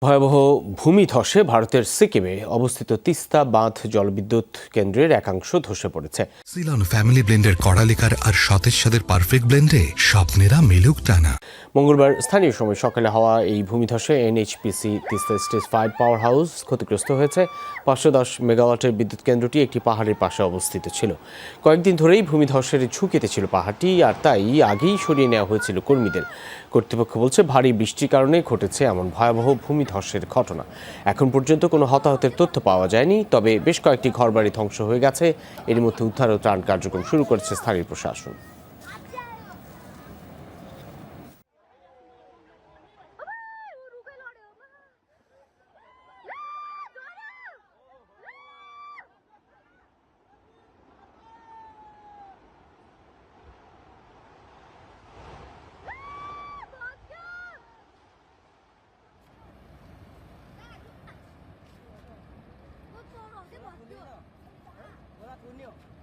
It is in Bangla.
ভয়াবহ ভূমিধসে ভারতের সিকিমে অবস্থিত তিস্তা বাঁধ জলবিদ্যুৎ কেন্দ্রের একাংশ ধসে পড়েছে। সিলন ফ্যামিলি ব্লেন্ডের কড়া লিকার আর সতেজ সাদের পারফেক্ট ব্লেন্ডে স্বপ্নেরা মিলুক টানা। মঙ্গলবার স্থানীয় সময় সকালে হওয়া এই ভূমিধসে NHPC Teesta stage 5 power house ক্ষতিগ্রস্ত হয়েছে। 510 মেগাওয়াটের বিদ্যুৎ কেন্দ্রটি একটি পাহাড়ের পাশে অবস্থিত ছিল। কয়েকদিন ধরেই ভূমিধসের ঝুঁকিতে ছিল পাহাড়টি, আর তাই আগেই সরিয়ে নেওয়া হয়েছিল কর্মীদের। কর্তৃপক্ষ বলছে ভারী বৃষ্টির কারণে ঘটেছে এমন ভয়াবহ ভূমিধসের ঘটনা। এখন পর্যন্ত কোনো হতাহতের তথ্য পাওয়া যায়নি, তবে বেশ কয়েকটি ঘরবাড়ি ধ্বংস হয়ে গেছে। এর মধ্যে উদ্ধার ও ত্রাণ কার্যক্রম শুরু করেছে স্থানীয় প্রশাসন। Nó punya.